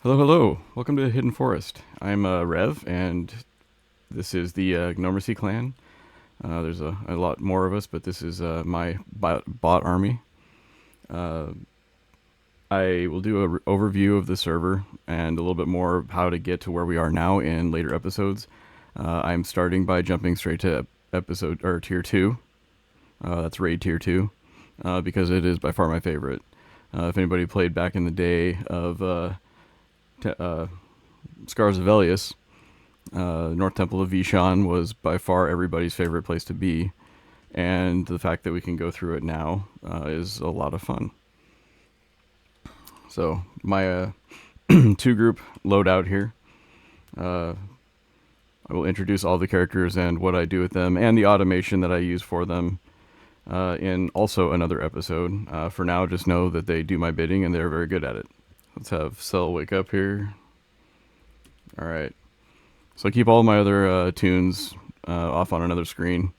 Hello, hello. Welcome to Hidden Forest. I'm Rev, and this is the Gnomercy clan. There's a lot more of us, but this is my bot army. Uh, I will do an overview of the server and a little bit more of how to get to where we are now in later episodes. I'm starting by jumping straight to episode or tier 2. That's raid tier 2, because it is by far my favorite. If anybody played back in the day of Scars of Elias, North Temple of Veeshan was by far everybody's favorite place to be, and the fact that we can go through it now is a lot of fun. So my 2-group loadout here. I will introduce all the characters and what I do with them, and the automation that I use for them in also another episode. For now, just know that they do my bidding and they're very good at it. Let's have Cell wake up here. All right. So I keep all my other tunes off on another screen.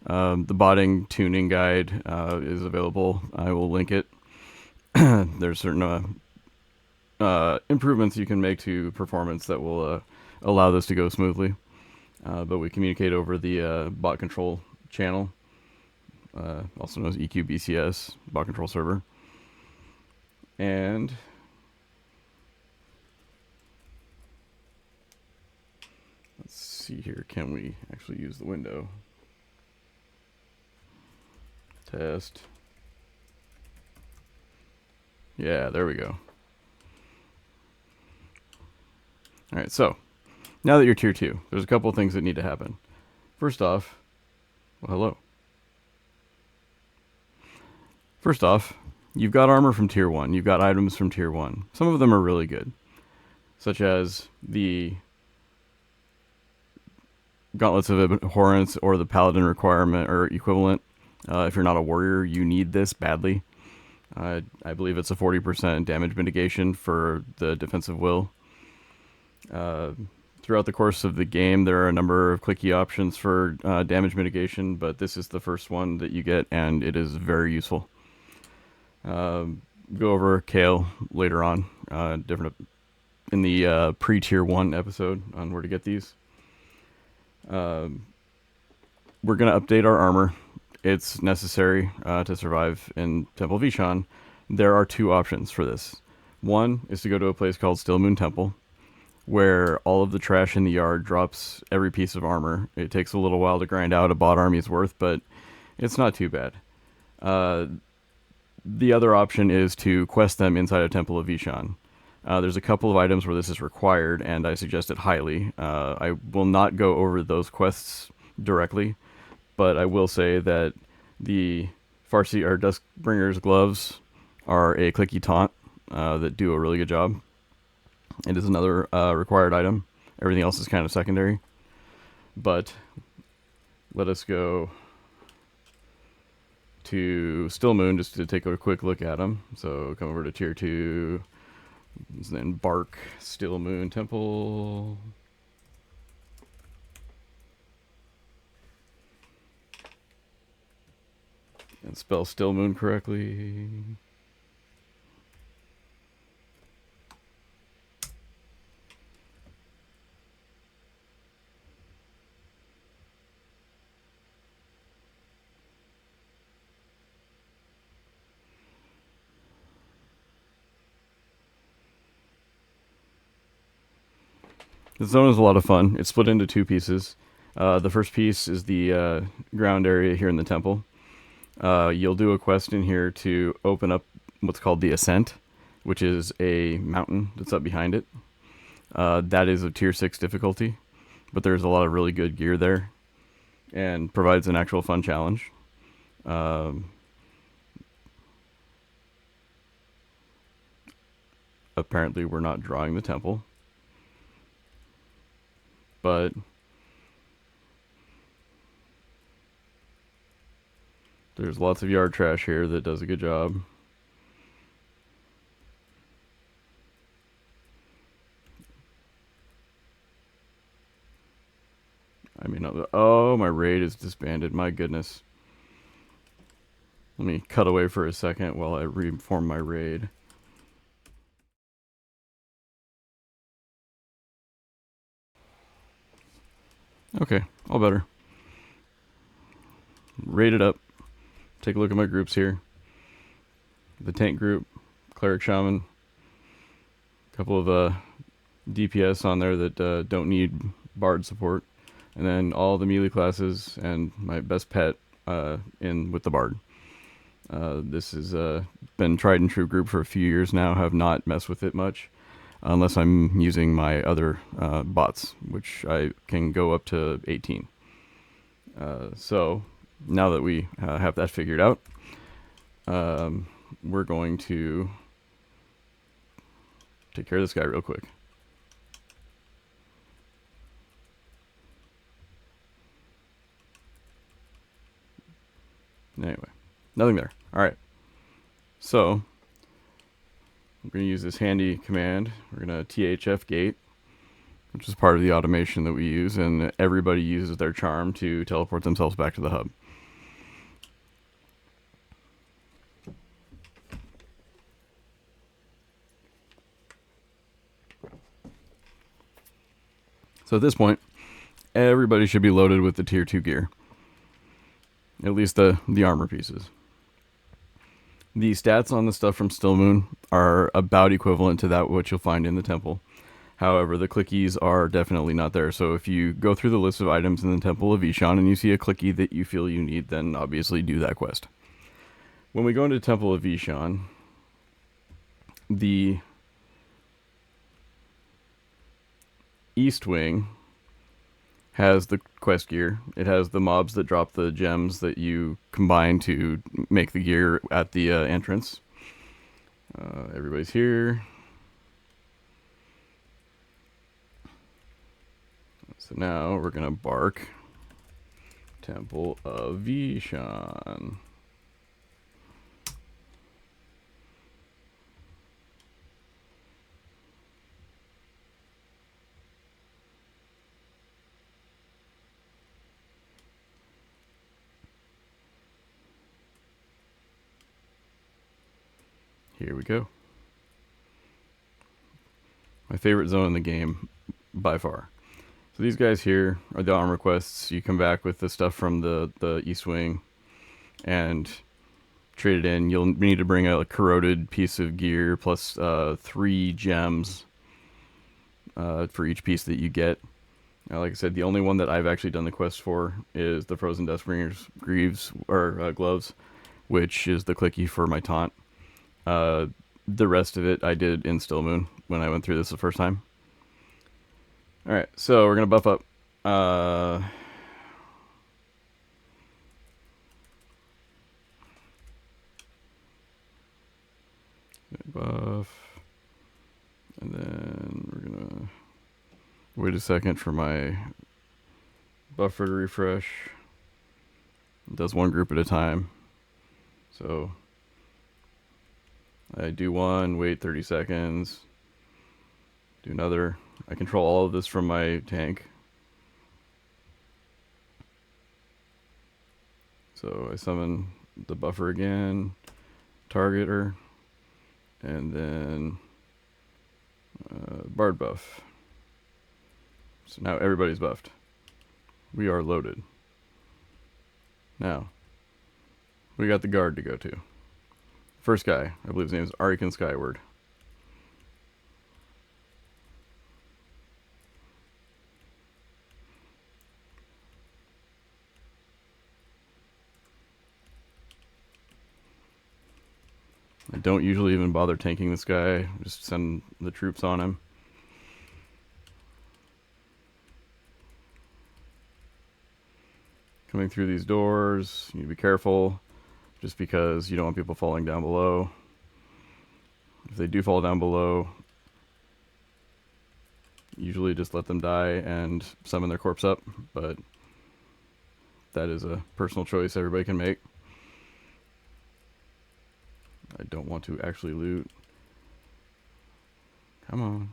The botting tuning guide is available. I will link it. There's certain improvements you can make to performance that will allow this to go smoothly. But we communicate over the bot control channel, also known as EQBCS, bot control server. And let's see here. Can we actually use the window? Test. Yeah, there we go. All right, so now that you're tier 2, there's a couple of things that need to happen. First off, well, hello. First off, you've got armor from tier 1. You've got items from tier 1. Some of them are really good, such as the Gauntlets of Abhorrence or the Paladin requirement or equivalent. If you're not a warrior, you need this badly. I believe it's a 40% damage mitigation for the defensive will. Throughout the course of the game, there are a number of clicky options for damage mitigation, but this is the first one that you get, and it is very useful. Go over Kale later on, different in the pre-tier 1 episode on where to get these. We're going to update our armor. It's necessary to survive in Temple of Veeshan. There are 2 options for this. One is to go to a place called Stillmoon Temple, where all of the trash in the yard drops every piece of armor. It takes a little while to grind out a bot army's worth, but it's not too bad. The other option is to quest them inside of Temple of Veeshan. There's a couple of items where this is required, and I suggest it highly. I will not go over those quests directly, but I will say that the Farsi or Duskbringer's gloves are a clicky taunt that do a really good job. It is another required item. Everything else is kind of secondary. But let us go to Stillmoon just to take a quick look at them. So come over to tier 2, and then Bark Stillmoon Temple. And spell Stillmoon correctly. The zone is a lot of fun. It's split into 2 pieces. The first piece is the ground area here in the temple. You'll do a quest in here to open up what's called the Ascent, which is a mountain that's up behind it. That is a tier 6 difficulty, but there's a lot of really good gear there and provides an actual fun challenge. Apparently we're not drawing the temple, but there's lots of yard trash here that does a good job. I mean, oh, my raid is disbanded. My goodness. Let me cut away for a second while I reform my raid. Okay, all better. Rate it up. Take a look at my groups here. The tank group, cleric, shaman, a couple of DPS on there that don't need bard support, and then all the melee classes and my best pet in with the bard. This has been tried and true group for a few years now. Have not messed with it much, unless I'm using my other bots, which I can go up to 18. So now that we have that figured out, we're going to take care of this guy real quick. Anyway, nothing there. All right. So we're going to use this handy command. We're going to THF gate, which is part of the automation that we use, and everybody uses their charm to teleport themselves back to the hub. So at this point, everybody should be loaded with the tier 2 gear. At least the armor pieces. The stats on the stuff from Stillmoon are about equivalent to that which you'll find in the temple. However, the clickies are definitely not there. So if you go through the list of items in the Temple of Veeshan and you see a clicky that you feel you need, then obviously do that quest. When we go into Temple of Veeshan, the East Wing has the quest gear. It has the mobs that drop the gems that you combine to make the gear at the entrance. Everybody's here. So now we're going to bark Temple of Veeshan. Here we go. My favorite zone in the game by far. So these guys here are the armor quests. You come back with the stuff from the East Wing and trade it in. You'll need to bring a corroded piece of gear plus 3 gems for each piece that you get. Like I said, the only one that I've actually done the quest for is the Frozen Dustbringer's gloves, which is the clicky for my taunt. The rest of it I did in Stillmoon when I went through this the first time. Alright, so we're going to buff up. Buff. And then we're going to wait a second for my buffer to refresh. It does one group at a time. So I do one, wait 30 seconds, do another. I control all of this from my tank. So I summon the buffer again, target her, and then bard buff. So now everybody's buffed. We are loaded. Now, we got the guard to go to. First guy, I believe his name is Ikatir Skyward. I don't usually even bother tanking this guy, just send the troops on him. Coming through these doors, you need to be careful, just because you don't want people falling down below. If they do fall down below, usually just let them die and summon their corpse up, but that is a personal choice everybody can make. I don't want to actually loot. Come on.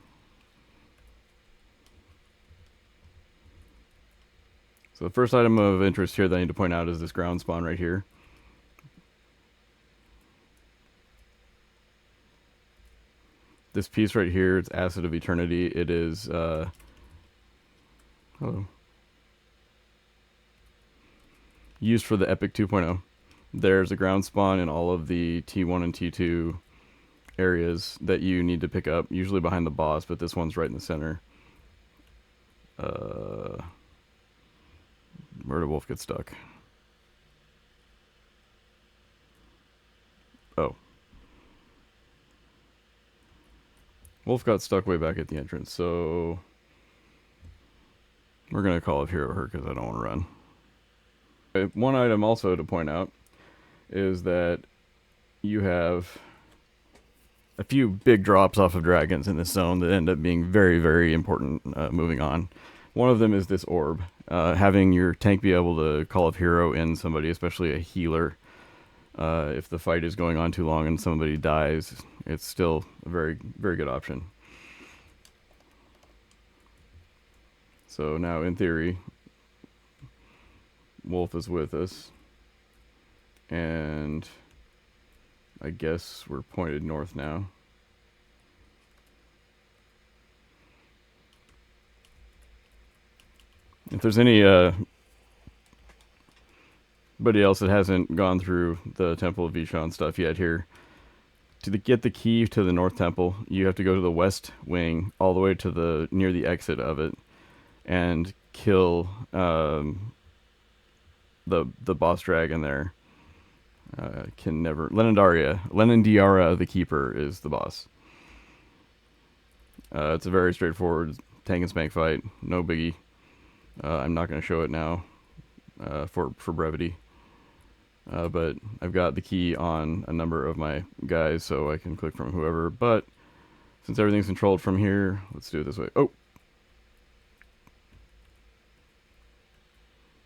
So the first item of interest here that I need to point out is this ground spawn right here. This piece right here, it's Acid of Eternity. It is, hello. used for the Epic 2.0. There's a ground spawn in all of the T1 and T2 areas that you need to pick up, usually behind the boss, but this one's right in the center. Where did Wolf get stuck? Oh. Wolf got stuck way back at the entrance, so we're going to call up Hero her because I don't want to run. One item also to point out is that you have a few big drops off of dragons in this zone that end up being very, very important moving on. One of them is this orb. Having your tank be able to call up hero in somebody, especially a healer, if the fight is going on too long and somebody dies, it's still a very, very good option. So now, in theory, Wolf is with us. And I guess we're pointed north now. If there's any anybody else that hasn't gone through the Temple of Veeshan stuff yet here, to get the key to the North Temple, you have to go to the west wing all the way to the near the exit of it, and kill the boss dragon there. Can never Lenandiara the Keeper is the boss. It's a very straightforward tank and spank fight, no biggie. I'm not going to show it now for brevity. But I've got the key on a number of my guys, so I can click from whoever. But since everything's controlled from here, let's do it this way. Oh!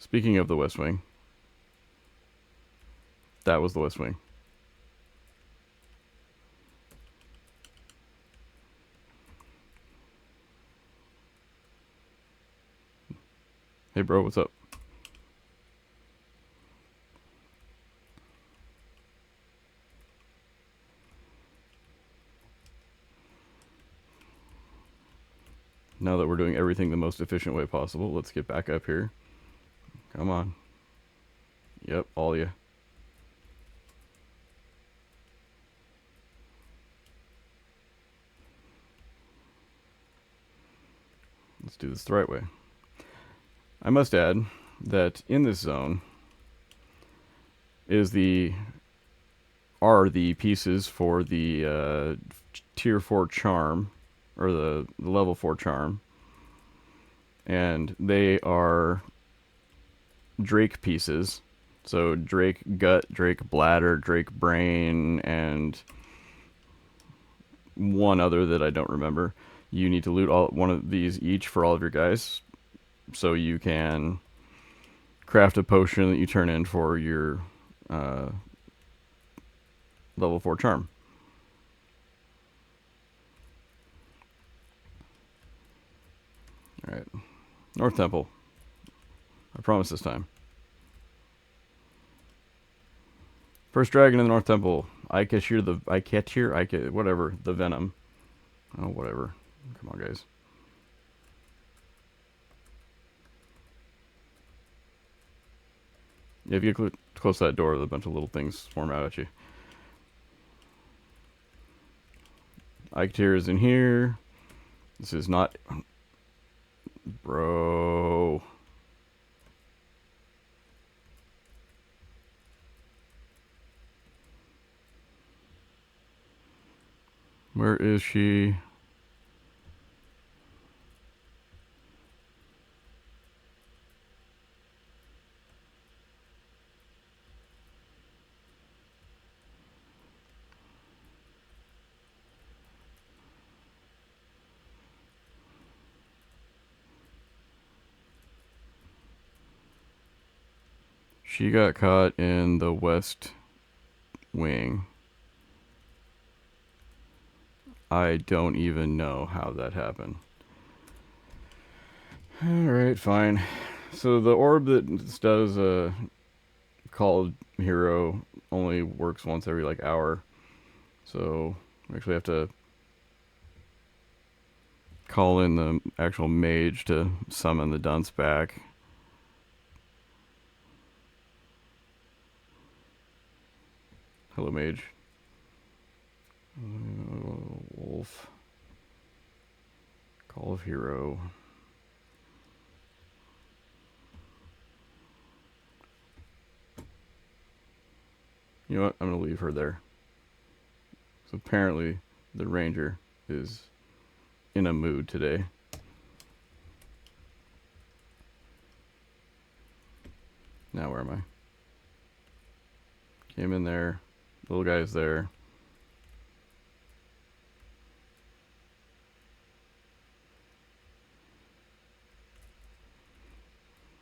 Speaking of the West Wing, that was the West Wing. Hey bro, what's up? Now that we're doing everything the most efficient way possible, let's get back up here. Come on. Yep, all you. Let's do this the right way. I must add that in this zone are the pieces for the tier 4 charm, or the level 4 charm, and they are Drake pieces. So Drake gut, Drake bladder, Drake brain, and one other that I don't remember. You need to loot one of these each for all of your guys, so you can craft a potion that you turn in for your level 4 charm. Alright. North Temple. I promise this time. First dragon in the North Temple. Ikatir, whatever, the Venom. Oh, whatever. Come on, guys. Yeah, if you get close to that door, a bunch of little things swarm out at you. Ikatir is in here. This is not... Bro... Where is she? She got caught in the west wing. I don't even know how that happened. Alright, fine. So the orb that does called hero only works once every like hour. So we actually have to call in the actual mage to summon the dunce back. Hello, mage. Wolf. Call of Hero. You know what? I'm going to leave her there. So apparently the ranger is in a mood today. Now where am I? Came in there. Little guy's there.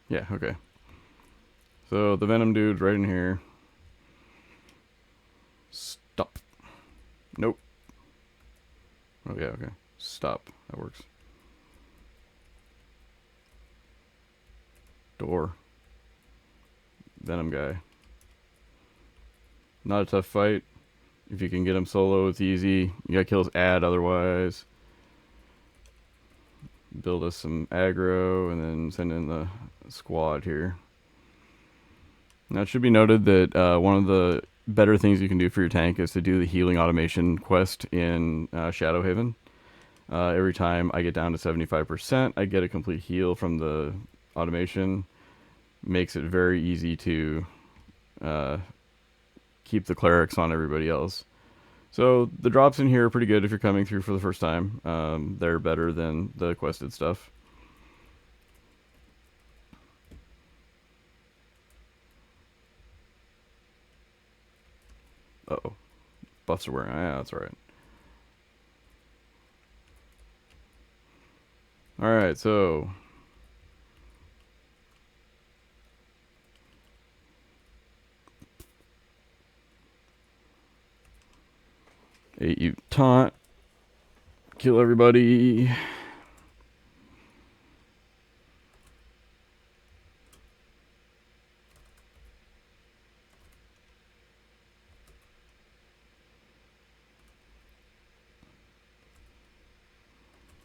Yeah, okay. So the Venom dude's right in here. Stop. Nope. Oh yeah, okay. Stop. That works. Door. Venom guy. Not a tough fight. If you can get him solo, it's easy. You gotta kill his ad otherwise. Build us some aggro and then send in the squad here. Now it should be noted that one of the better things you can do for your tank is to do the healing automation quest in Shadowhaven. Every time I get down to 75%, I get a complete heal from the automation. Makes it very easy to keep the clerics on everybody else. So the drops in here are pretty good if you're coming through for the first time. They're better than the quested stuff. Uh-oh. Buffs are wearing. Yeah, that's alright. Alright, so... you taunt. Kill everybody.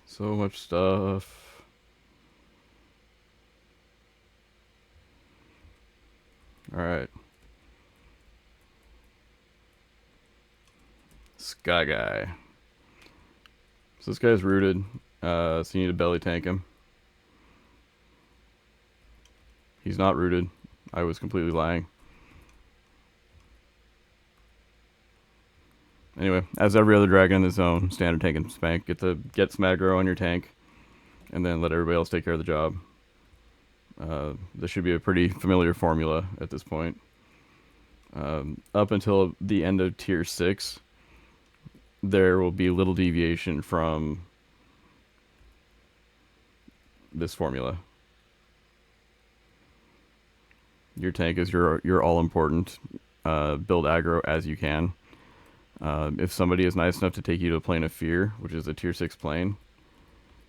So much stuff. Alright. Sky guy. So this guy's rooted. So you need to belly tank him. He's not rooted. I was completely lying. Anyway, as every other dragon in the zone, standard tank and spank. Get some aggro on your tank, and then let everybody else take care of the job. This should be a pretty familiar formula at this point. Up until the end of tier 6, there will be little deviation from this formula. Your tank is your all-important. Build aggro as you can. If somebody is nice enough to take you to a plane of fear, which is a tier 6 plane,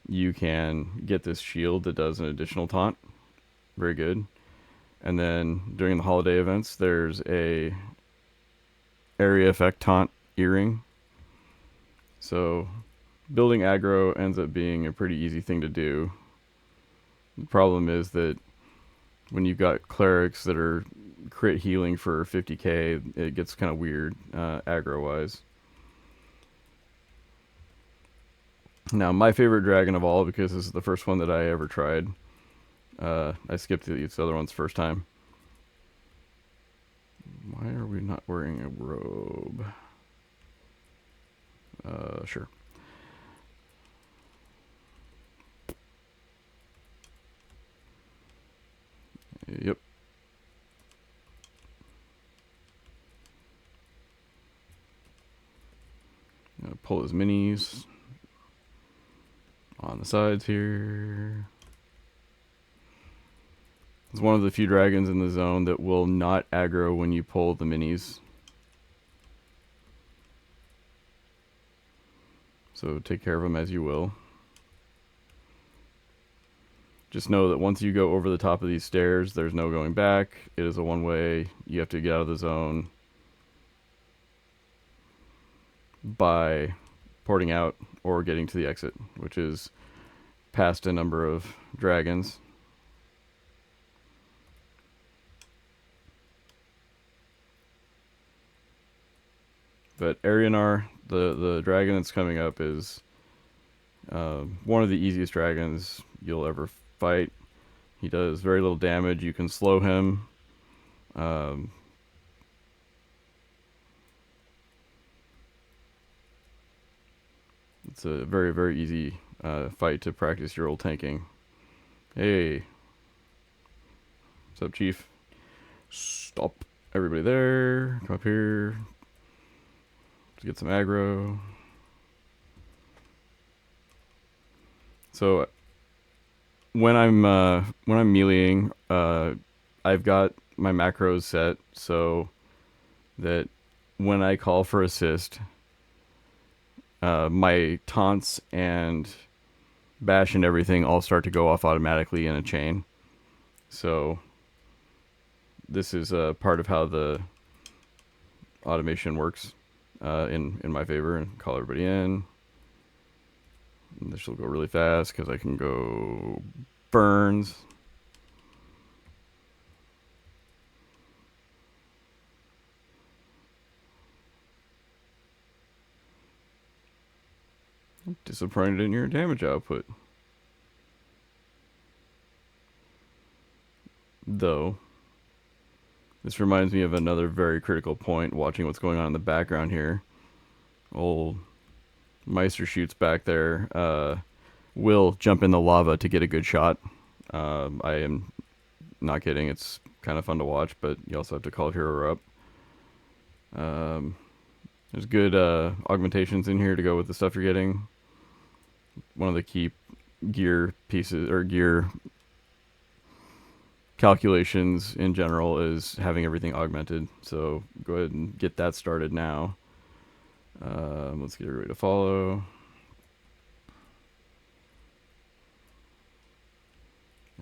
you can get this shield that does an additional taunt. Very good. And then during the holiday events, there's a area effect taunt earring. So building aggro ends up being a pretty easy thing to do. The problem is that when you've got clerics that are crit healing for 50k, it gets kind of weird aggro-wise. Now, my favorite dragon of all, because this is the first one that I ever tried, I skipped these other ones first time. Why are we not wearing a robe? Sure. Yep. Pull his minis on the sides here. It's one of the few dragons in the zone that will not aggro when you pull the minis. So take care of them as you will. Just know that once you go over the top of these stairs, there's no going back. It is a one-way. You have to get out of the zone by porting out or getting to the exit, which is past a number of dragons. But Aaryonar, the dragon that's coming up, is one of the easiest dragons you'll ever fight. He does very little damage. You can slow him. It's a very, very easy fight to practice your old tanking. Hey. What's up, Chief? Stop. Everybody there. Come up here. Let's get some aggro. So when I'm meleeing, I've got my macros set so that when I call for assist, my taunts and bash and everything all start to go off automatically in a chain. So this is part of how the automation works in my favor. And call everybody in. And this will go really fast because I can go burns. I'm disappointed in your damage output. Though, this reminds me of another very critical point, watching what's going on in the background here. Old Meister shoots back there. Will jump in the lava to get a good shot. I am not kidding. It's kind of fun to watch, but you also have to call hero up. There's good augmentations in here to go with the stuff you're getting. One of the key gear pieces, or gear calculations in general, is having everything augmented. So go ahead and get that started now. Let's get everybody to follow.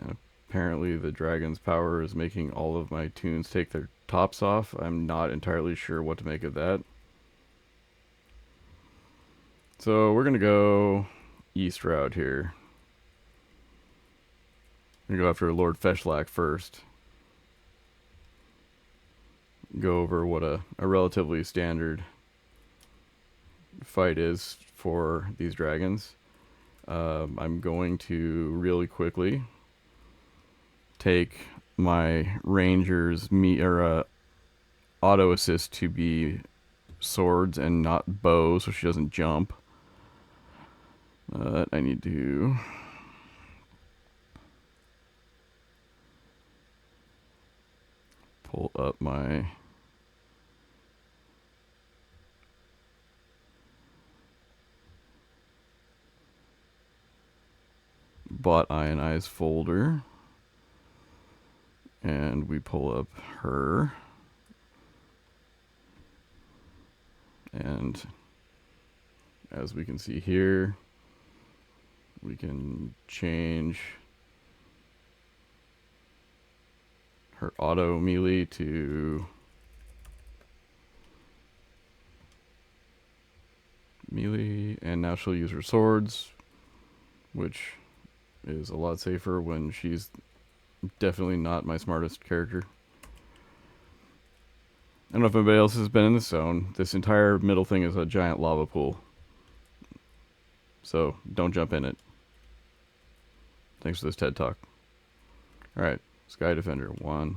And apparently the dragon's power is making all of my tunes take their tops off. I'm not entirely sure what to make of that. So we're going to go east route here. I'm going to go after Lord Feshlak first. Go over what a relatively standard fight is for these dragons. I'm going to really quickly take my ranger's auto assist to be swords and not bow, so she doesn't jump. I need to pull up my bot ionize folder, and we pull up her, and as we can see here, we can change her auto melee to melee, and now she'll use her swords, which is a lot safer when she's definitely not my smartest character. I don't know if anybody else has been in the zone. This entire middle thing is a giant lava pool, so don't jump in it. Thanks for this TED Talk. Alright, Sky Defender, 1.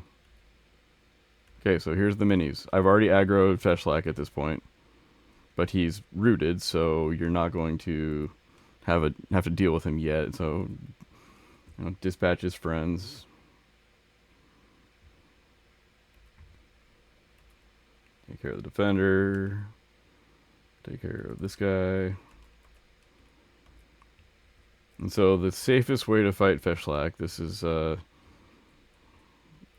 Okay, so here's the minis. I've already aggroed Feshlak at this point, but he's rooted, so you're not going to have to deal with him yet. So, dispatch his friends. Take care of the defender. Take care of this guy. And so the safest way to fight Feshlak, this is a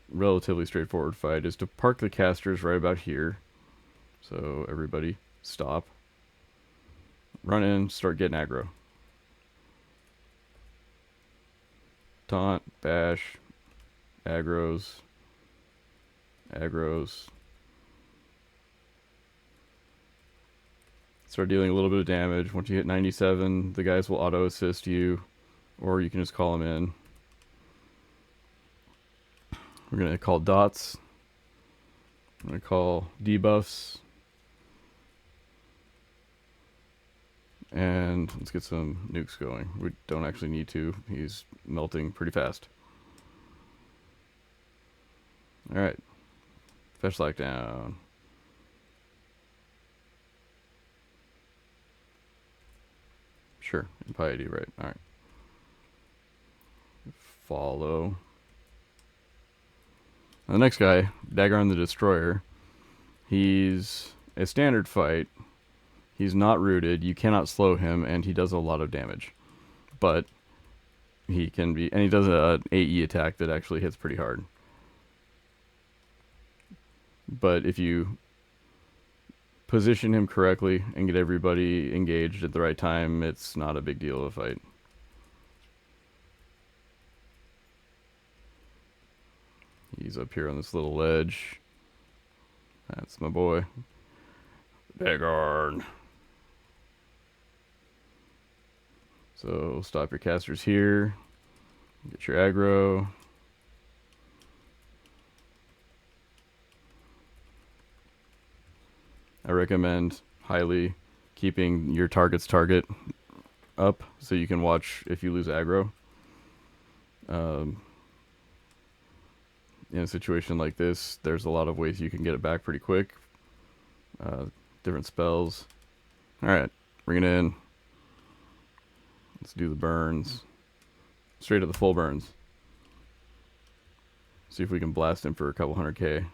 relatively straightforward fight, is to park the casters right about here. So everybody stop. Run in, start getting aggro. Taunt, bash, aggros. Start dealing a little bit of damage. Once you hit 97, the guys will auto assist you, or you can just call them in. We're going to call dots. I'm going to call debuffs. And let's get some nukes going. We don't actually need to. He's melting pretty fast. Alright. Feshlak down. Sure. Impiety, right. Alright. Follow. The next guy, Dagarn the Destroyer. He's a standard fight. He's not rooted. You cannot slow him, and he does a lot of damage. But he can be... And he does an AE attack that actually hits pretty hard. But if you position him correctly and get everybody engaged at the right time, it's not a big deal of a fight. He's up here on this little ledge. That's my boy. Dagarn. So stop your casters here. Get your aggro. I recommend highly keeping your target's target up so you can watch if you lose aggro. In a situation like this, there's a lot of ways you can get it back pretty quick. Different spells. Alright, bring it in. Let's do the burns. Straight to the full burns. See if we can blast him for a couple 100k.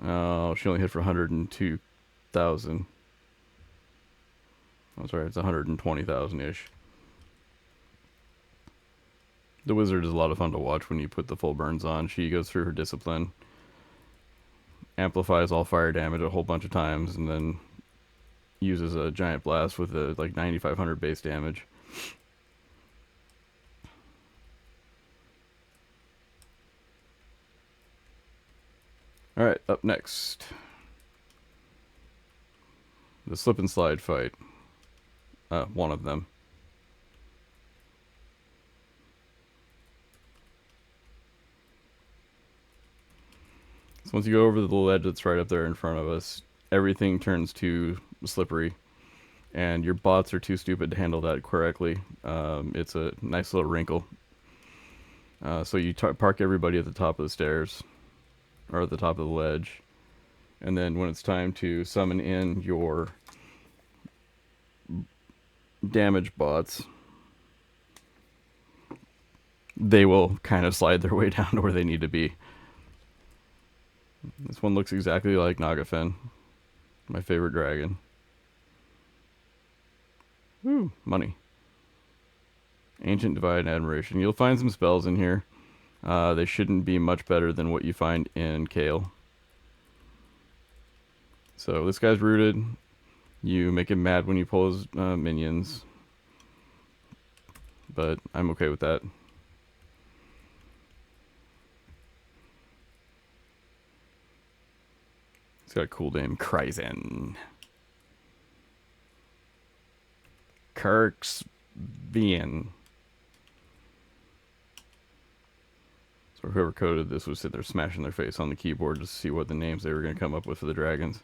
Oh, she only hit for 102,000. I'm sorry, it's 120,000-ish. The wizard is a lot of fun to watch when you put the full burns on. She goes through her discipline, amplifies all fire damage a whole bunch of times, and then uses a giant blast with a like 9,500 base damage. Alright, up next. The slip and slide fight. One of them. So once you go over the ledge that's right up there in front of us, everything turns to slippery. And your bots are too stupid to handle that correctly. It's a nice little wrinkle. So you park everybody at the top of the stairs. Or at the top of the ledge. And then when it's time to summon in your damage bots, they will kind of slide their way down to where they need to be. This one looks exactly like Nagafen, my favorite dragon. Woo, money. Ancient Divine Admiration. You'll find some spells in here. They shouldn't be much better than what you find in Kale. So this guy's rooted. You make him mad when you pull his minions. But I'm okay with that. It's got a cool name, Kreizenn. Vyemm. So whoever coded this was sitting there smashing their face on the keyboard just to see what the names they were going to come up with for the dragons.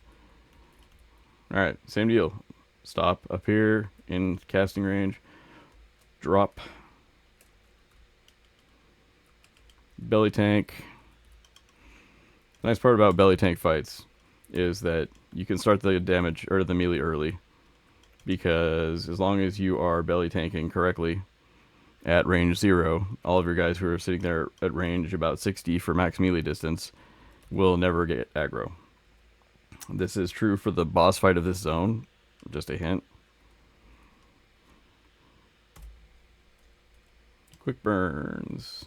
Alright, same deal. Stop up here in casting range. Drop. Belly tank. The nice part about belly tank fights is that you can start the damage or the melee early, because as long as you are belly tanking correctly at range 0, all of your guys who are sitting there at range about 60 for max melee distance will never get aggro. This is true for the boss fight of this zone. Just a hint. Quick burns.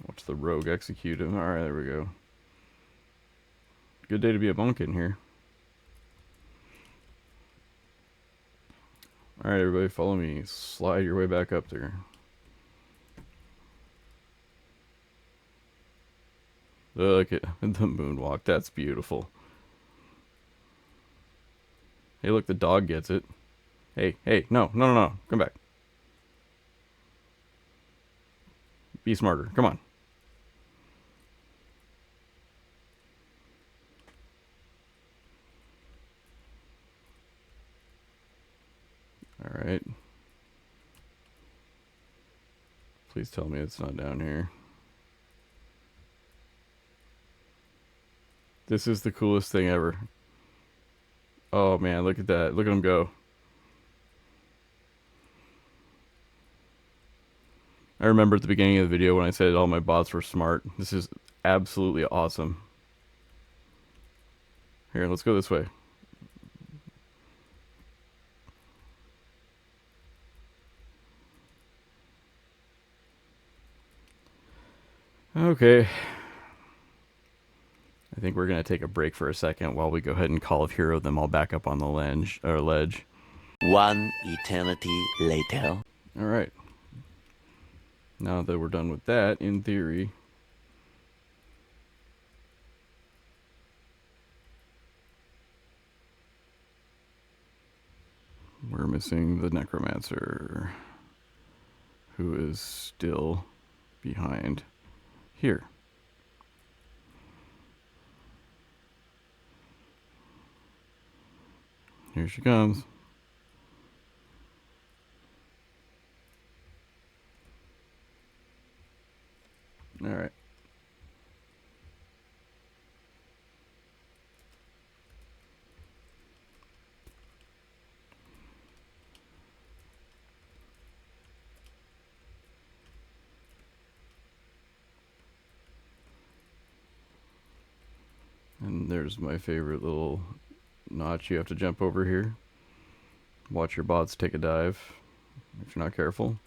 Watch the rogue execute him. Alright, there we go. Good day to be a monk in here. Alright, everybody, follow me. Slide your way back up there. Look at the moonwalk. That's beautiful. Hey, look, the dog gets it. Hey, hey, no, no, no, no. Come back. Be smarter. Come on. Alright. Please tell me it's not down here. This is the coolest thing ever. Oh man, look at that. Look at him go. I remember at the beginning of the video when I said all my bots were smart. This is absolutely awesome. Here, let's go this way. Okay. I think we're going to take a break for a second while we go ahead and Call of Hero them all back up on the ledge. One eternity later. Alright. Now that we're done with that, in theory, we're missing the Necromancer, who is still behind here. Here she comes. All right. And there's my favorite little notch you have to jump over here. Watch your bots take a dive if you're not careful.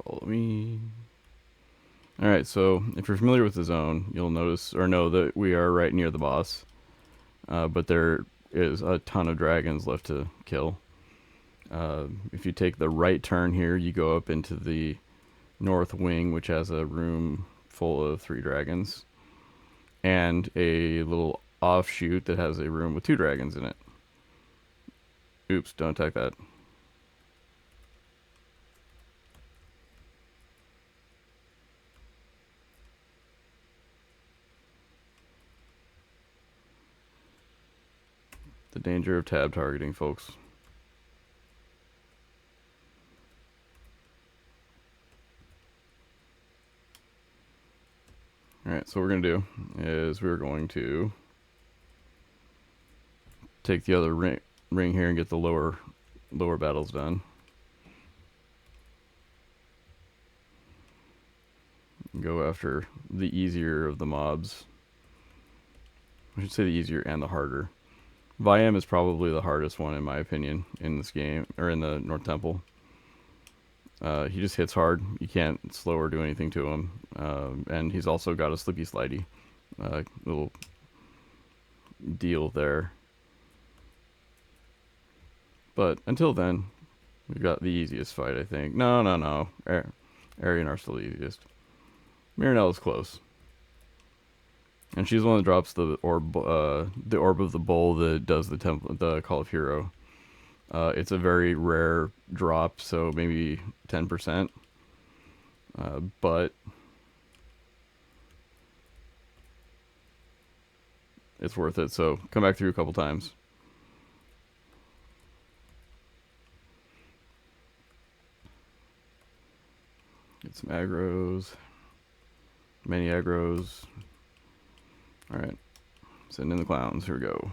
Follow me. Alright, so if you're familiar with the zone, you'll notice or know that we are right near the boss. But there is a ton of dragons left to kill. If you take the right turn here, you go up into the north wing, which has a room full of 3 dragons. And a little offshoot that has a room with 2 dragons in it. Oops, don't attack that. The danger of tab targeting, folks. Alright, so what we're going to do is we're going to take the other ring here and get the lower battles done. Go after the easier of the mobs. I should say the easier and the harder. Vyemm is probably the hardest one in my opinion in this game, or in the North Temple. He just hits hard. You can't slow or do anything to him. And he's also got a slippy slidey little deal there. But until then, we've got the easiest fight, I think. No. Aaryonar still the easiest. Miranella is close. And she's the one that drops the orb of the bowl that does the Call of Hero. It's a very rare drop, so maybe 10%. But it's worth it, so come back through a couple times. Get some aggros. Many aggros. Alright. Send in the clowns. Here we go.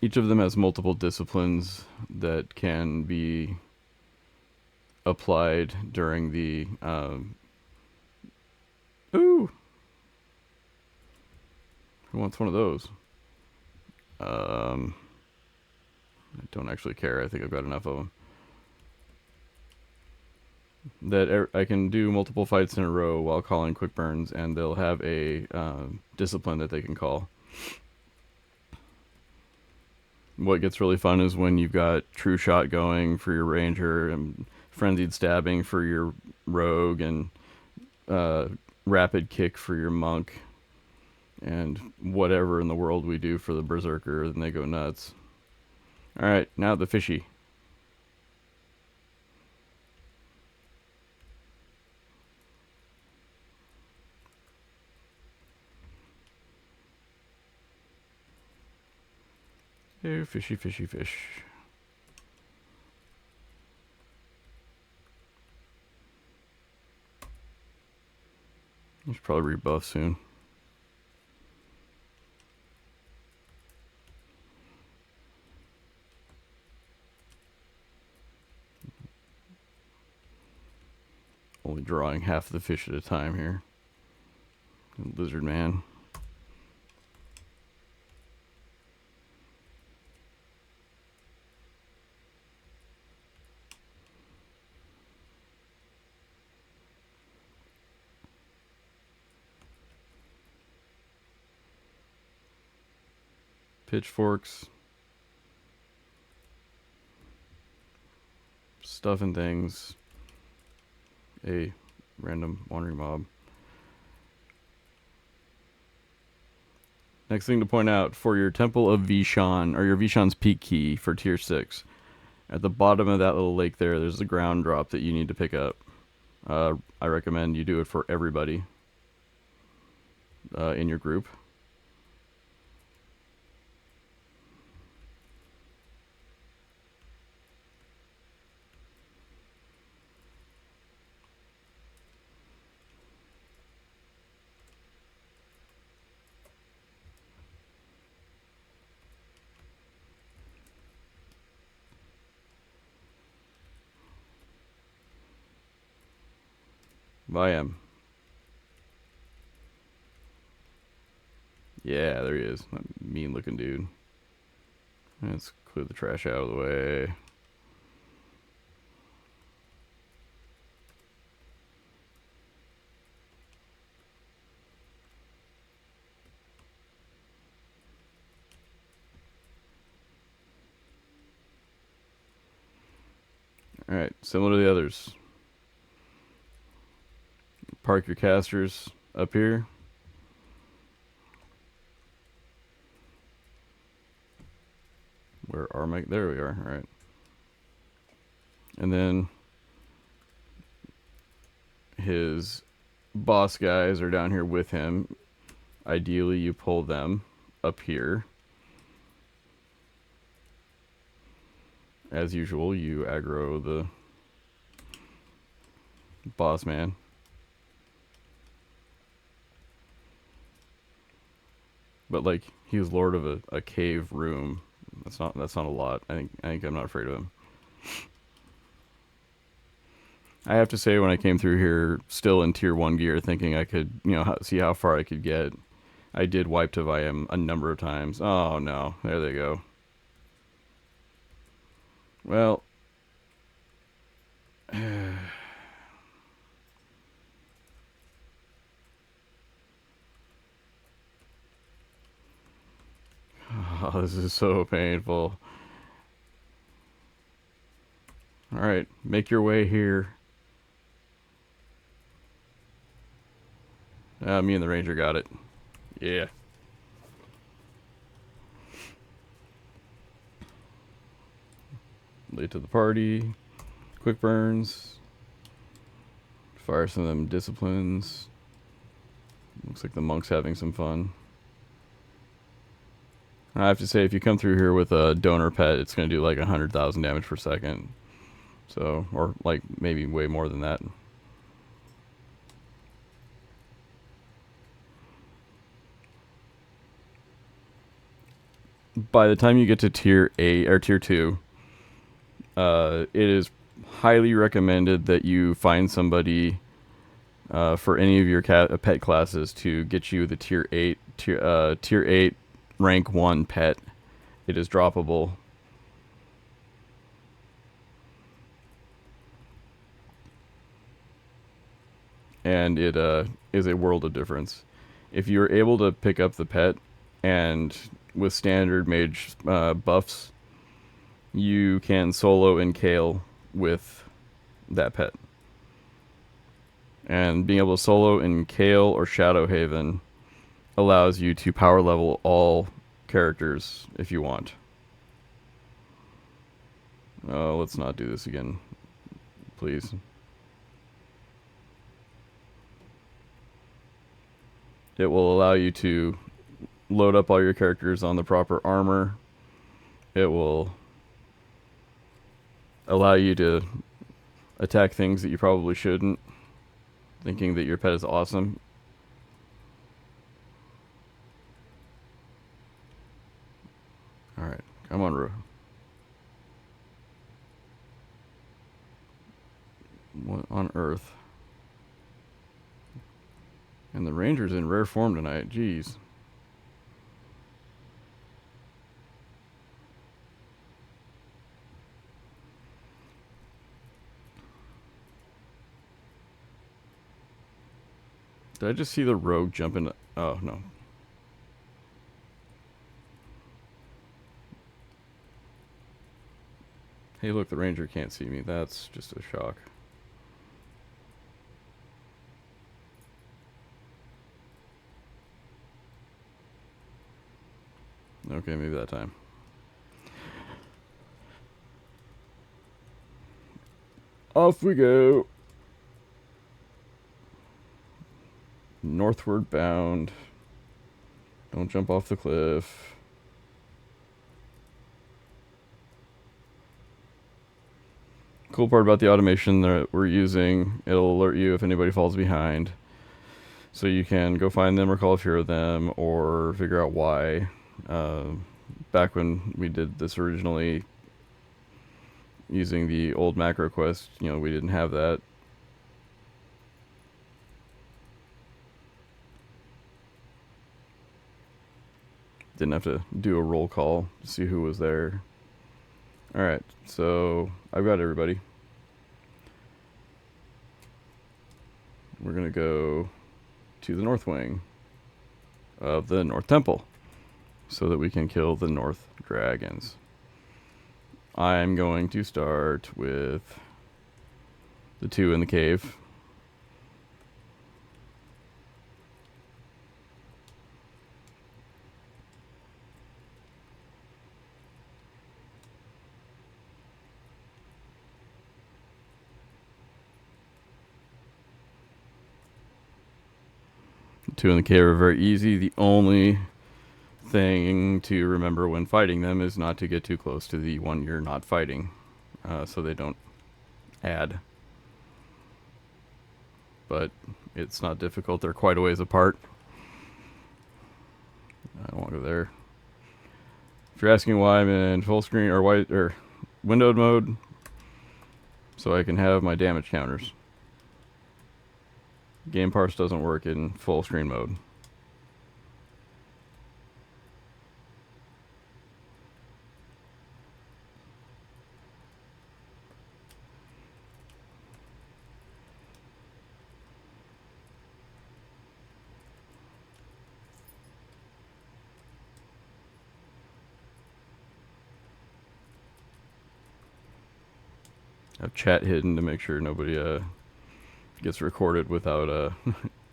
each of them has multiple disciplines that can be applied during the ooh, who wants one of those? I don't actually care. I think I've got enough of them. That I can do multiple fights in a row while calling quick burns, and they'll have a discipline that they can call. What gets really fun is when you've got true shot going for your ranger and frenzied stabbing for your rogue and rapid kick for your monk and whatever in the world we do for the berserker, then they go nuts. All right, now the fishy. Oh, fishy, fishy, fish. You should probably rebuff soon. Only drawing half the fish at a time here. Lizard man. Pitchforks. Stuff and things. A random wandering mob. Next thing to point out, for your Temple of Veeshan, or your Veeshan's Peak key for tier 6, at the bottom of that little lake there's a ground drop that you need to pick up. I recommend you do it for everybody in your group. Vyemm. Yeah, there he is. That mean looking dude. Let's clear the trash out of the way. Alright, similar to the others. Park your casters up here. Where are my... There we are. Alright. And then his boss guys are down here with him. Ideally, you pull them up here. As usual, you aggro the boss man. But like, he was lord of a cave room. That's not a lot. I think I'm not afraid of him. I have to say, when I came through here, still in tier 1 gear, thinking I could, see how far I could get, I did wipe to Vyemm a number of times. Oh no, there they go. Well, oh, this is so painful. Alright, make your way here. Me and the ranger got it. Yeah. Late to the party. Quick burns. Fire some of them disciplines. Looks like the monk's having some fun. I have to say, if you come through here with a donor pet, it's going to do like 100,000 damage per second. So, or like maybe way more than that. by the time you get to tier 8 or tier 2, it is highly recommended that you find somebody for any of your pet classes to get you the tier 8 rank 1 pet. It is droppable. And it is a world of difference. If you're able to pick up the pet and with standard mage buffs, you can solo and Kale with that pet. And being able to solo in Kale or Shadowhaven allows you to power level all characters if you want. Let's not do this again, please. It will allow you to load up all your characters on the proper armor. It will allow you to attack things that you probably shouldn't, thinking that your pet is awesome. Alright, come on, Ru. What on earth? And the Ranger's in rare form tonight, jeez. Did I just see the rogue jump into... Oh, no. Hey, look, the Ranger can't see me. That's just a shock. Okay, maybe that time. Off we go. Northward bound. Don't jump off the cliff. Cool part about the automation that we're using, it'll alert you if anybody falls behind. So you can go find them or call a fear of them or figure out why. Back when we did this originally using the old macro quest, we didn't have that. Didn't have to do a roll call to see who was there. Alright, so I've got everybody. We're going to go to the north wing of the North Temple so that we can kill the North Dragons. I'm going to start with the 2 in the cave. The 2 in the cave are very easy. The only thing to remember when fighting them is not to get too close to the one you're not fighting, so they don't add. But it's not difficult. They're quite a ways apart. I don't want to go there. If you're asking why I'm in full screen or windowed mode, so I can have my damage counters. Game parse doesn't work in full screen mode. Have chat hidden to make sure nobody gets recorded without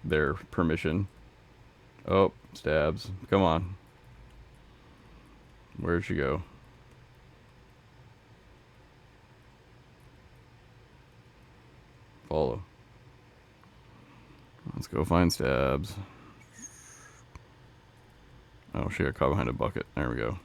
their permission. Oh, stabs. Come on. Where'd she go? Follow. Let's go find stabs. Oh, she got caught behind a bucket. There we go.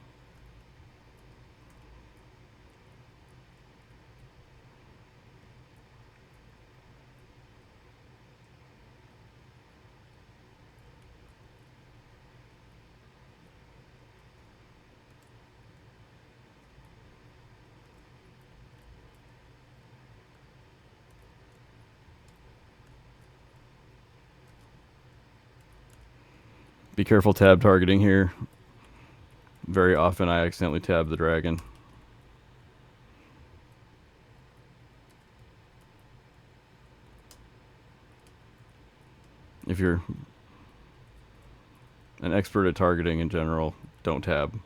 Be careful tab targeting here. Very often I accidentally tab the dragon. If you're an expert at targeting in general, don't tab.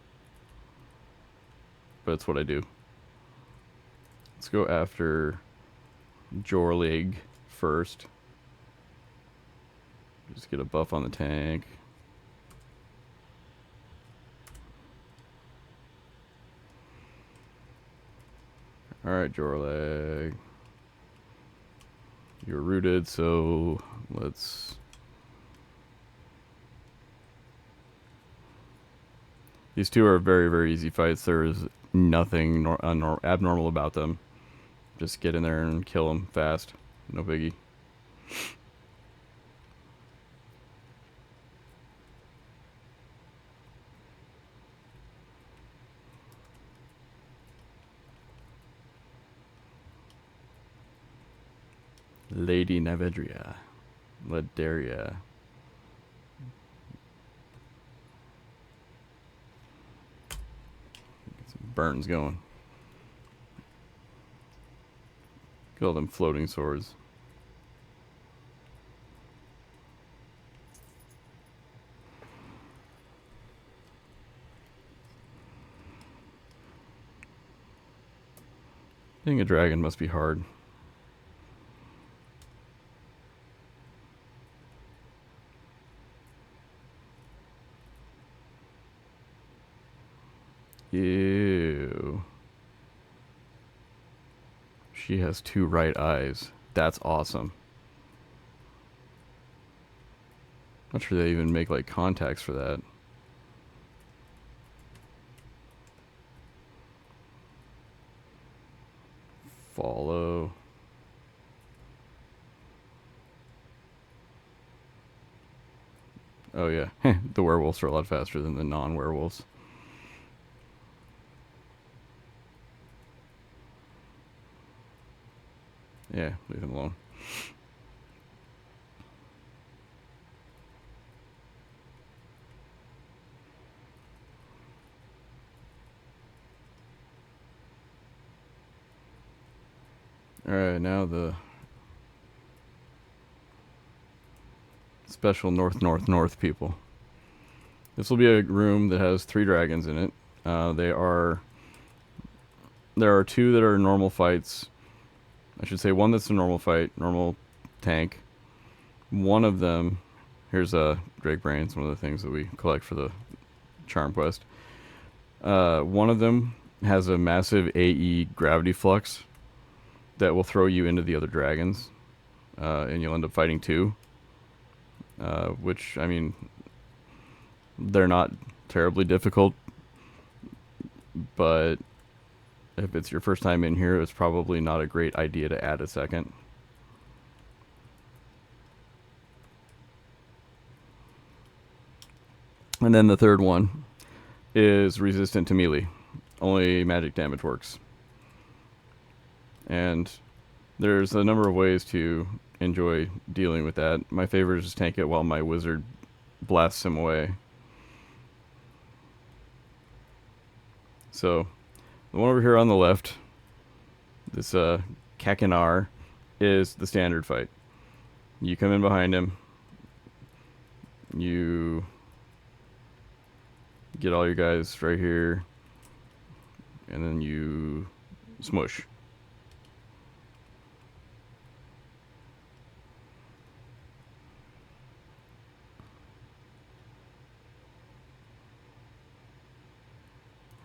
But it's what I do. Let's go after Jorlleag first. Just get a buff on the tank. Alright, Jorlleag. You're rooted, so let's... These two are very, very easy fights. There is nothing abnormal about them. Just get in there and kill them fast. No biggie. Lady Nevedria. Nevedria. Get some burns going. Kill them floating swords. Being a dragon must be hard. Ew. She has 2 right eyes. That's awesome. Not sure they even make like contacts for that. Follow. Oh yeah, the werewolves are a lot faster than the non-werewolves. Yeah, leave him alone. Alright, now the special north people. This will be a room that has 3 dragons in it. There are 2 that are normal fights. I should say 1 that's a normal fight, normal tank. One of them, here's a Drake Brains, one of the things that we collect for the Charm Quest. One of them has a massive AE gravity flux that will throw you into the other dragons, and you'll end up fighting 2. Which, I mean, they're not terribly difficult, but if it's your first time in here, it's probably not a great idea to add a second. And then the third one is resistant to melee. Only magic damage works. And there's a number of ways to enjoy dealing with that. My favorite is just tank it while my wizard blasts him away. So, the one over here on the left, this Cakenar, is the standard fight. You come in behind him, you get all your guys right here, and then you smush.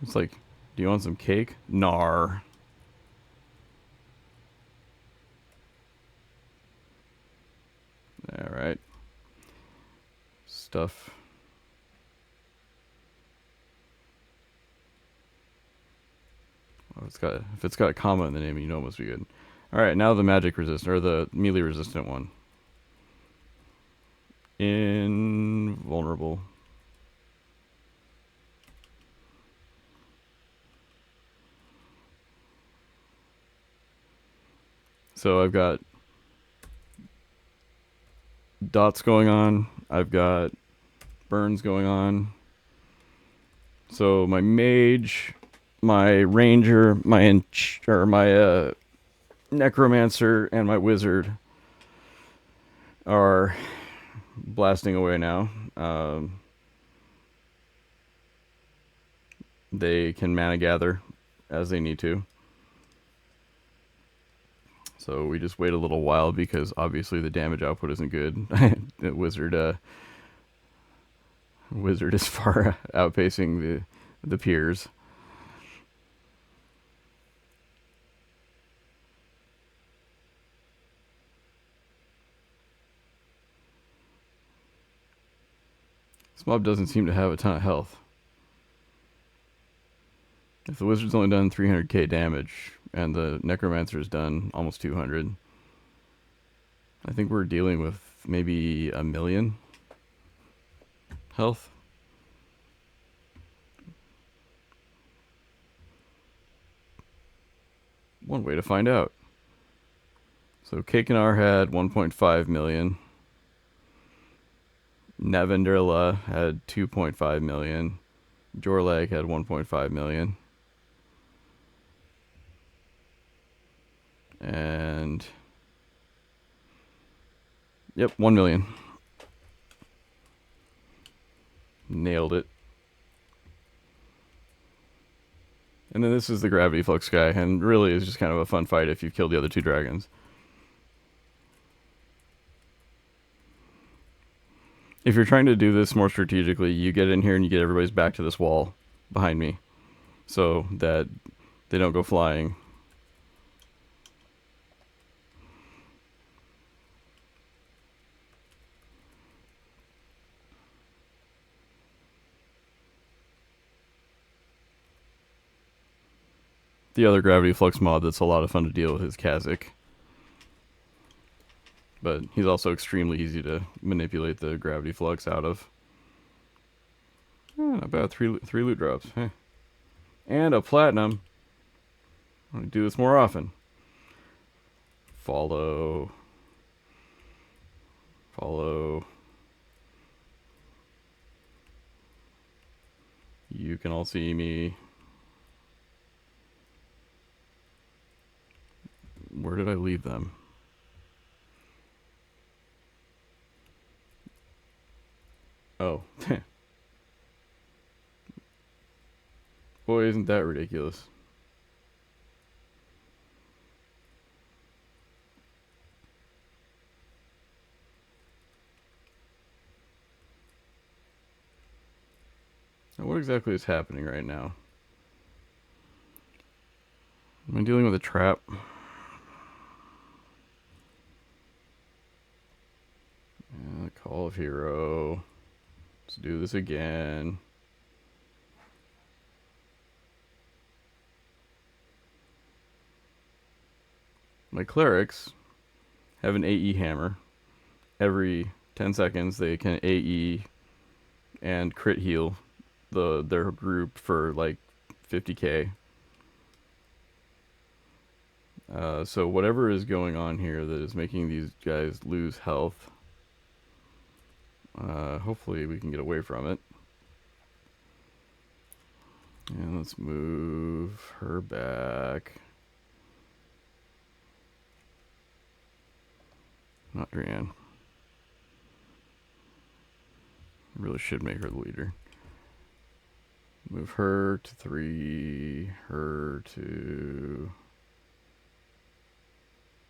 It's like, do you want some cake? Nar. Alright. Stuff. Oh, if it's got a comma in the name, you know it must be good. Alright, now the magic resistant, or the melee resistant one. Invulnerable. So I've got dots going on. I've got burns going on. So my mage, my ranger, my necromancer, and my wizard are blasting away now. They can mana gather as they need to. So we just wait a little while because obviously the damage output isn't good. The wizard is far outpacing the peers. This mob doesn't seem to have a ton of health. If the wizard's only done 300k damage and the necromancer's done almost 200, I think we're dealing with maybe 1 million health. One way to find out. So Cakenar had 1.5 million. Nevedria had 2.5 million. Jorlleag had 1.5 million. And yep, 1 million. Nailed it. And then this is the gravity flux guy, and really is just kind of a fun fight if you've killed the other 2 dragons. If you're trying to do this more strategically, you get in here and you get everybody's back to this wall behind me so that they don't go flying. The other gravity flux mod that's a lot of fun to deal with is Kha'Zix. But he's also extremely easy to manipulate the gravity flux out of. Not bad, three loot drops. Hey. And a platinum. I'm going to do this more often. Follow. You can all see me. Where did I leave them? Oh. Boy, isn't that ridiculous. Now, what exactly is happening right now? Am I dealing with a trap? Call of Hero. Let's do this again. My clerics have an AE hammer. Every 10 seconds they can AE and crit heal their group for like 50k. So whatever is going on here that is making these guys lose health, hopefully we can get away from it. And let's move her back. Not Drian. Really should make her the leader. Move her to 3, her to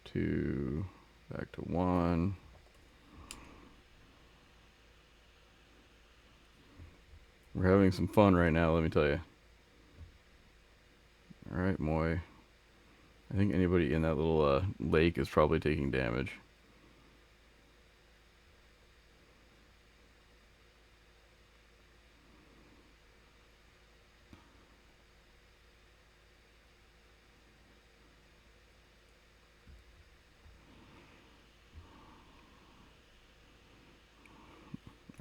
2, back to 1. We're having some fun right now, let me tell you. Alright, Moy. I think anybody in that little lake is probably taking damage.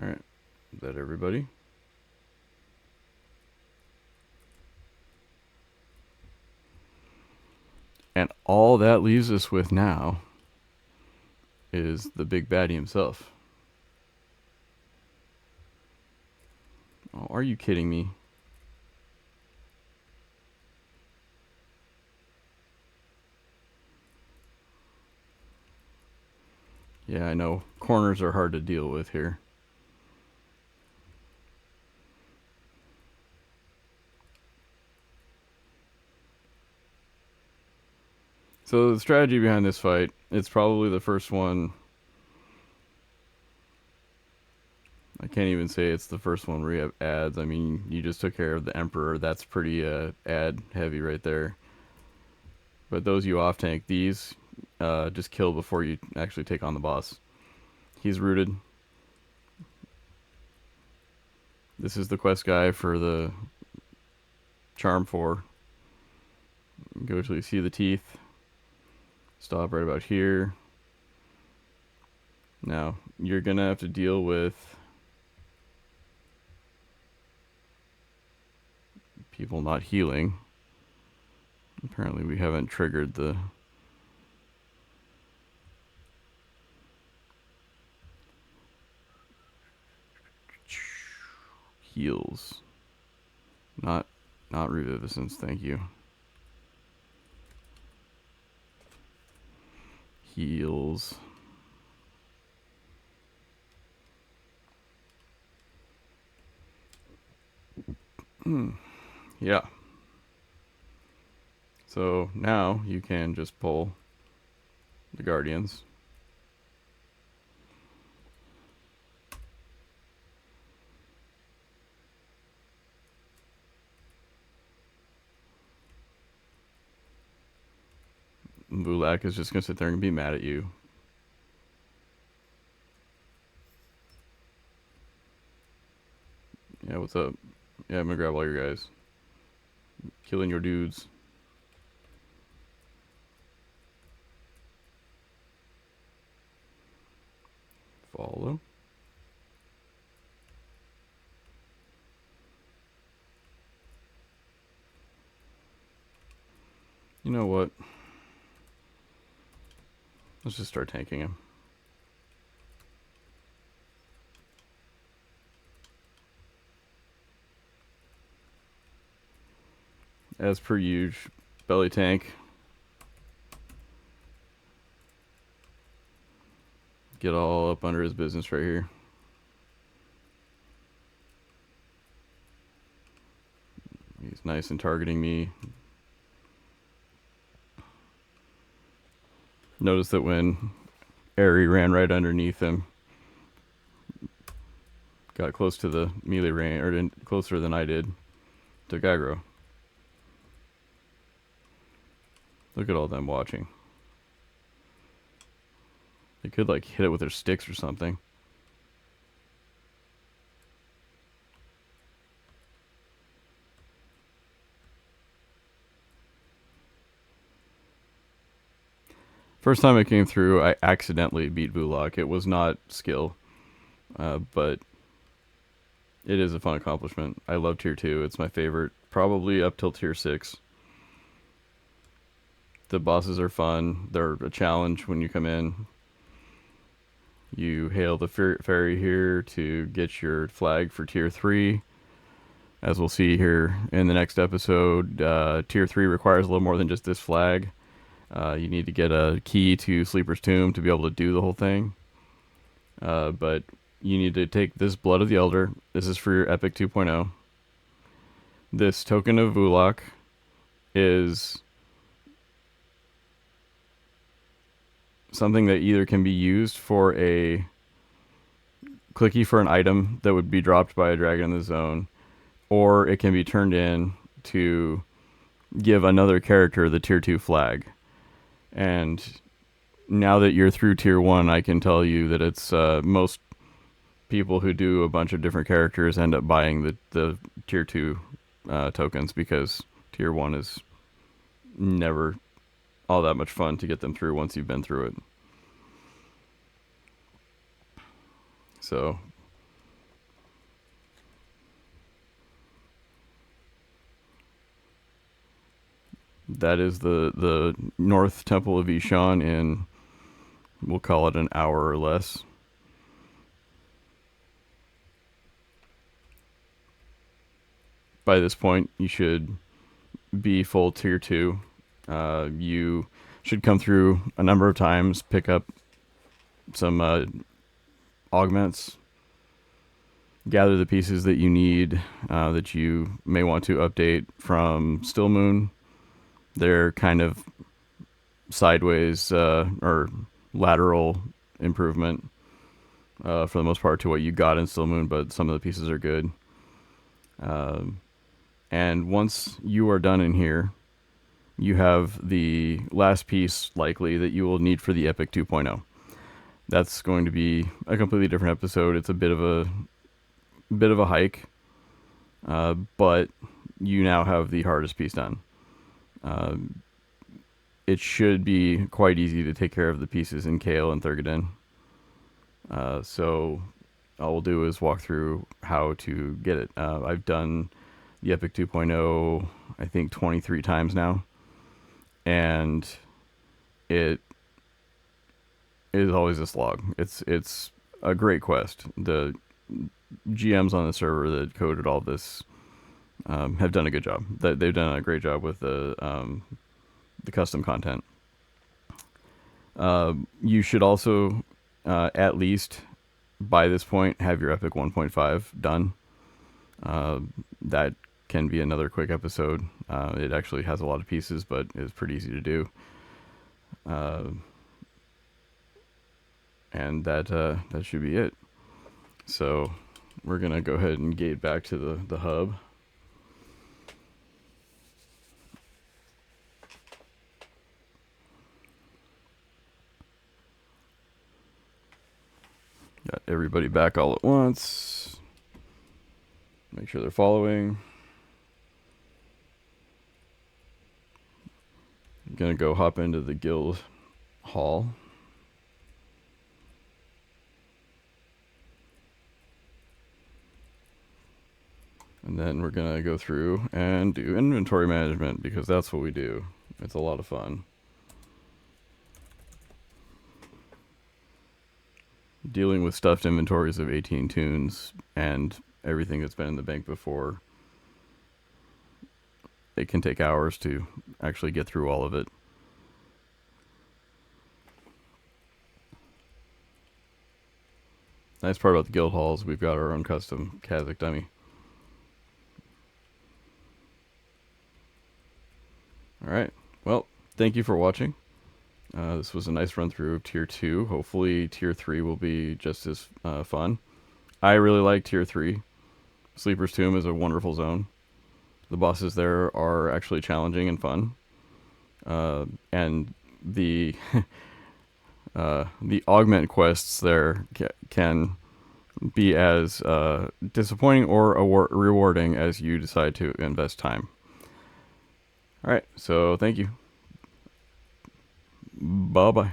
Alright, is that everybody? And all that leaves us with now is the big baddie himself. Oh, are you kidding me? Yeah, I know. Corners are hard to deal with here. So the strategy behind this fight, it's probably the first one. I can't even say it's the first one where you have ads. I mean, you just took care of the Emperor. That's pretty ad heavy right there. But those you off tank, these just kill before you actually take on the boss. He's rooted. This is the quest guy for the Charm 4. Go till you see the teeth. Stop right about here. Now, you're going to have to deal with people not healing. Apparently we haven't triggered the heals. Not reviviscence, thank you. Heals. Yeah. So now you can just pull the Guardians. Vulak is just going to sit there and be mad at you. Yeah, what's up? Yeah, I'm going to grab all your guys. Killing your dudes. Follow. You know what? Let's just start tanking him. As per usual, belly tank. Get all up under his business right here. He's nice and targeting me. Notice that when Aery ran right underneath him, got close to the melee range, or closer than I did to Gyro. Look at all them watching. They could like hit it with their sticks or something. First time I came through, I accidentally beat Vulak. It was not skill, but it is a fun accomplishment. I love tier 2. It's my favorite, probably up till tier 6. The bosses are fun. They're a challenge when you come in. You hail the ferry here to get your flag for tier 3. As we'll see here in the next episode, tier 3 requires a little more than just this flag. You need to get a key to Sleeper's Tomb to be able to do the whole thing. But you need to take this Blood of the Elder. This is for your Epic 2.0. This Token of Vulak is something that either can be used for a clicky for an item that would be dropped by a dragon in the zone, or it can be turned in to give another character the tier 2 flag. And now that you're through tier 1, I can tell you that it's most people who do a bunch of different characters end up buying the tier 2 tokens, because tier 1 is never all that much fun to get them through once you've been through it. So that is the North Temple of Veeshan in, we'll call it an hour or less. by this point, you should be full tier 2. You should come through a number of times, pick up some augments, gather the pieces that you need that you may want to update from Stillmoon. They're kind of sideways or lateral improvement for the most part to what you got in Stillmoon, but some of the pieces are good. And once you are done in here, you have the last piece likely that you will need for the Epic 2.0. That's going to be a completely different episode. It's a bit of a hike, but you now have the hardest piece done. It should be quite easy to take care of the pieces in Kale and Thurgadin. So all we'll do is walk through how to get it. I've done the Epic 2.0, I think 23 times now, and it is always a slog. It's a great quest. The GMs on the server that coded all this have done a good job. They've done a great job with the custom content. You should also at least by this point have your Epic 1.5 done. That can be another quick episode. It actually has a lot of pieces, but it's pretty easy to do. And that should be it. So we're gonna go ahead and gate back to the hub. Got everybody back all at once. Make sure they're following. I'm gonna go hop into the guild hall. And then we're gonna go through and do inventory management because that's what we do. It's a lot of fun. Dealing with stuffed inventories of 18 tunes and everything that's been in the bank before, it can take hours to actually get through all of it. Nice part about the guild halls, we've got our own custom Kazakh dummy. Alright, well, thank you for watching. This was a nice run through of Tier 2. Hopefully Tier 3 will be just as fun. I really like Tier 3. Sleeper's Tomb is a wonderful zone. The bosses there are actually challenging and fun. And the the augment quests there can be as disappointing or rewarding as you decide to invest time. Alright, so thank you. Bye-bye.